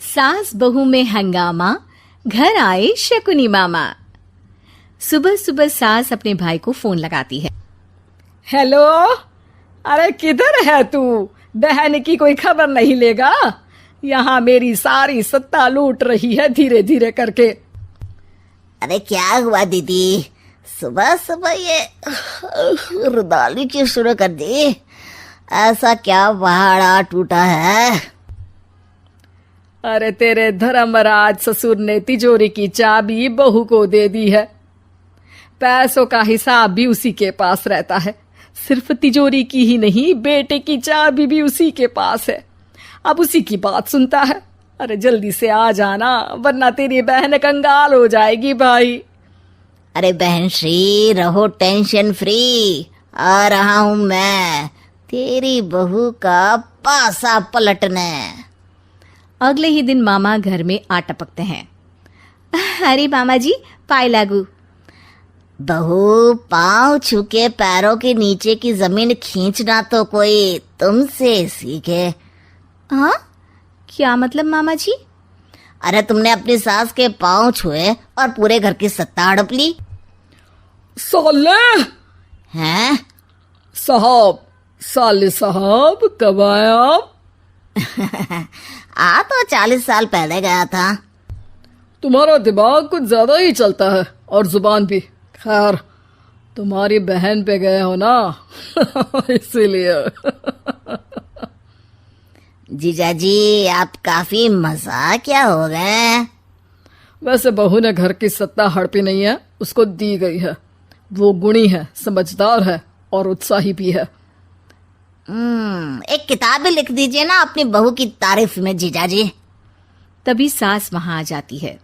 सास बहू में हंगामा, घर आए शकुनी मामा। सुबह सुबह सास अपने भाई को फोन लगाती है। हेलो, अरे किधर है तू? बहन की कोई खबर नहीं लेगा? यहाँ मेरी सारी सत्ता लूट रही है धीरे धीरे करके। अरे क्या हुआ दीदी, सुबह सुबह ये रुदाली क्यों शुरू कर दी? ऐसा क्या पहाड़ा टूटा है? अरे तेरे धर्मराज ससुर ने तिजोरी की चाबी बहू को दे दी है। पैसों का हिसाब भी उसी के पास रहता है। सिर्फ तिजोरी की ही नहीं, बेटे की चाबी भी उसी के पास है। अब उसी की बात सुनता है। अरे जल्दी से आ जाना, वरना तेरी बहन कंगाल हो जाएगी भाई। अरे बहन श्री, रहो टेंशन फ्री। आ रहा हूँ मैं, तेरी बहू का पासा पलटने। अगले ही दिन मामा घर में आ टपकते हैं। अरे मामा जी, पाए लागू। बहू, पाँव छू के पैरों के नीचे की जमीन खींचना तो कोई तुमसे सीखे। हाँ, क्या मतलब मामा जी? अरे तुमने अपनी सास के पाँव छुए और पूरे घर की सत्ता हड़प ली। साले हैं? साहब, साले साहब कब आए आप? आ तो 40 साल पहले गया था। तुम्हारा दिमाग कुछ ज्यादा ही चलता है और जुबान भी। खैर, तुम्हारी बहन पे गए हो ना इसीलिए। जीजाजी, आप काफी मजाकिया हो गए। वैसे बहू ने घर की सत्ता हड़पी नहीं है, उसको दी गई है। वो गुणी है, समझदार है और उत्साही भी है। एक किताब भी लिख दीजिए ना अपनी बहू की तारीफ में जीजाजी। तभी सास वहां आ जाती है।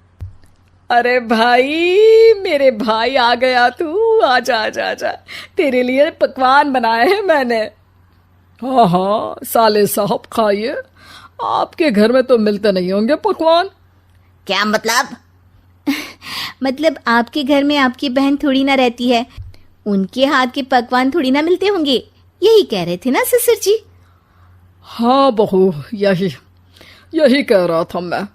अरे भाई, मेरे भाई आ गया तू। आजा आजा आजा, तेरे लिए पकवान बनाए हैं मैंने। हाँ हाँ साले साहब, खाइए। आपके घर में तो मिलते नहीं होंगे पकवान। क्या मतलब? मतलब आपके घर में आपकी बहन थोड़ी ना रहती है, उनके हाथ के पकवान थोड़ी ना मिलते होंगे, यही कह रहे थे ना ससुर जी? हाँ बहू, यही कह रहा था मैं।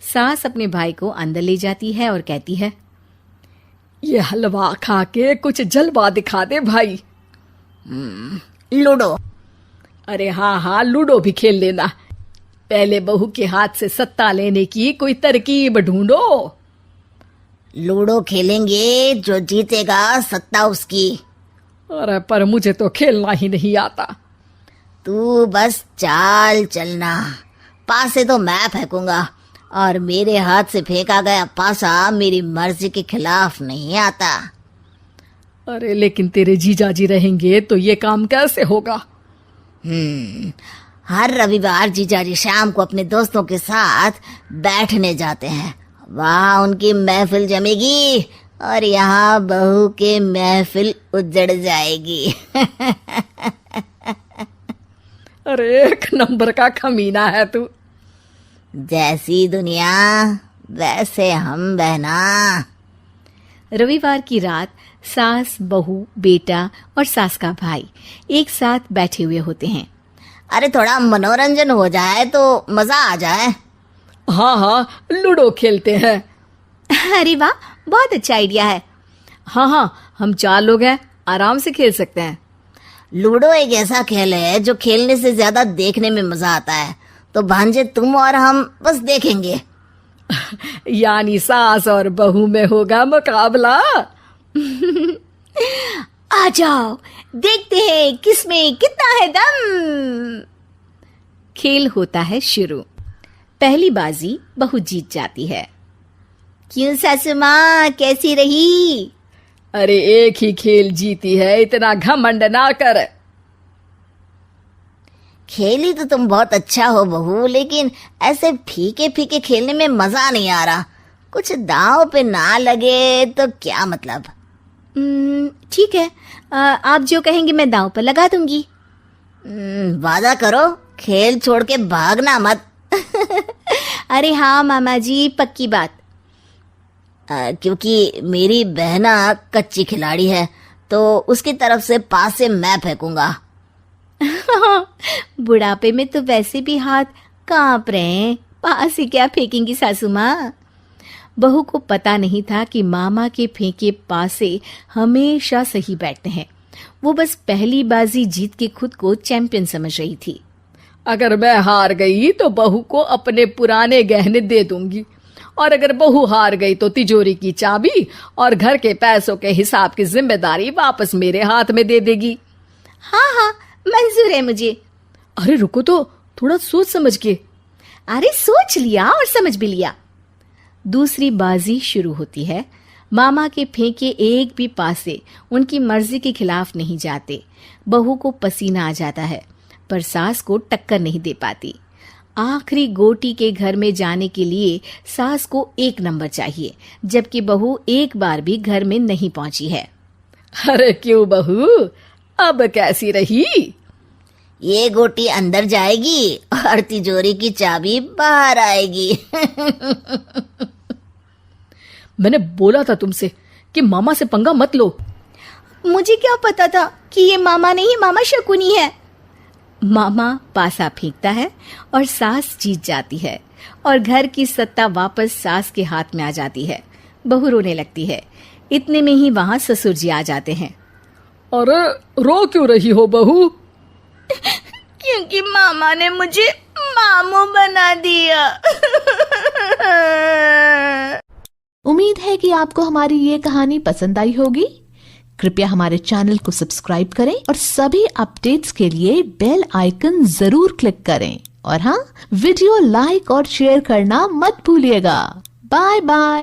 सास अपने भाई को अंदर ले जाती है और कहती है, ये हलवा खा के कुछ जलवा दिखा दे भाई। लूडो। अरे हाँ हाँ, लूडो भी खेल लेना। पहले बहू के हाथ से सत्ता लेने की कोई तरकीब ढूंढो। लूडो खेलेंगे, जो जीतेगा सत्ता उसकी। अरे पर मुझे तो खेलना ही नहीं आता। तू बस चाल चलना, पासे तो मैं फेंकूंगा और मेरे हाथ से फेंका गया पासा मेरी मर्जी के खिलाफ नहीं आता। अरे लेकिन तेरे जीजाजी रहेंगे तो ये काम कैसे होगा? हर रविवार जीजाजी शाम को अपने दोस्तों के साथ बैठने जाते हैं। वहाँ उनकी महफिल जमेगी और यहाँ बहू के महफिल उजड़ जाएगी। अरे एक नंबर का खमीना है तू। जैसी दुनिया वैसे हम बहना। रविवार की रात सास, बहू, बेटा और सास का भाई एक साथ बैठे हुए होते हैं। अरे थोड़ा मनोरंजन हो जाए तो मजा आ जाए। हाँ हाँ, लूडो खेलते हैं। अरे वाह, बहुत अच्छा आइडिया है। हाँ हाँ, हम 4 लोग हैं, आराम से खेल सकते हैं। लूडो एक ऐसा खेल है जो खेलने से ज्यादा देखने में मजा आता है। तो भांजे, तुम और हम बस देखेंगे। यानी सास और बहू में होगा मुकाबला। आ जाओ, देखते हैं किसमें कितना है दम। खेल होता है शुरू। पहली बाजी बहू जीत जाती है। क्यों सासू माँ, कैसी रही? अरे एक ही खेल जीती है, इतना घमंड ना कर। खेली तो तुम बहुत अच्छा हो बहू, लेकिन ऐसे फीके फीके खेलने में मजा नहीं आ रहा। कुछ दांव पे ना लगे तो क्या मतलब? ठीक है, आप जो कहेंगे मैं दांव पर लगा दूंगी। वादा करो, खेल छोड़ के भागना मत। अरे हाँ मामा जी, पक्की बात। क्योंकि मेरी बहना कच्ची खिलाड़ी है, तो उसकी तरफ से पास से मैं फेंकूंगा। बुढ़ापे में तो वैसे भी हाथ कांप रहे हैं, पास ही क्या फेंकेंगी सासू माँ। बहू को पता नहीं था कि मामा के फेंके पासे हमेशा सही बैठते हैं। वो बस पहली बाजी जीत के खुद को चैंपियन समझ रही थी। अगर मैं हार गई तो बहू को अपने पुराने गहने दे दूंगी, और अगर बहू हार गई तो तिजोरी की चाबी और घर के पैसों के हिसाब की जिम्मेदारी वापस मेरे हाथ में दे देगी। हाँ हाँ, मंजूर है मुझे। अरे रुको तो, थोड़ा सोच समझ के। अरे सोच लिया और समझ भी लिया। दूसरी बाजी शुरू होती है। मामा के फेंके एक भी पासे उनकी मर्जी के खिलाफ नहीं जाते। बहू को पसीना आ जाता है, पर सास को टक्कर नहीं दे पाती। आखिरी गोटी के घर में जाने के लिए सास को 1 नंबर चाहिए, जबकि बहू एक बार भी घर में नहीं पहुंची है। अरे क्यों बहू, अब कैसी रही? ये गोटी अंदर जाएगी और तिजोरी की चाबी बाहर आएगी। मैंने बोला था तुमसे कि मामा से पंगा मत लो। मुझे क्या पता था कि ये मामा नहीं, मामा शकुनी है। मामा पासा फेंकता है और सास जीत जाती है और घर की सत्ता वापस सास के हाथ में आ जाती है। बहू रोने लगती है। इतने में ही वहां ससुर जी आ जाते हैं। अरे रो क्यों रही हो बहू? क्योंकि मामा ने मुझे मामू बना दिया। उम्मीद है कि आपको हमारी ये कहानी पसंद आई होगी। कृपया हमारे चैनल को सब्सक्राइब करें और सभी अपडेट्स के लिए बेल आइकन जरूर क्लिक करें। और हाँ, वीडियो लाइक और शेयर करना मत भूलिएगा। Bye bye.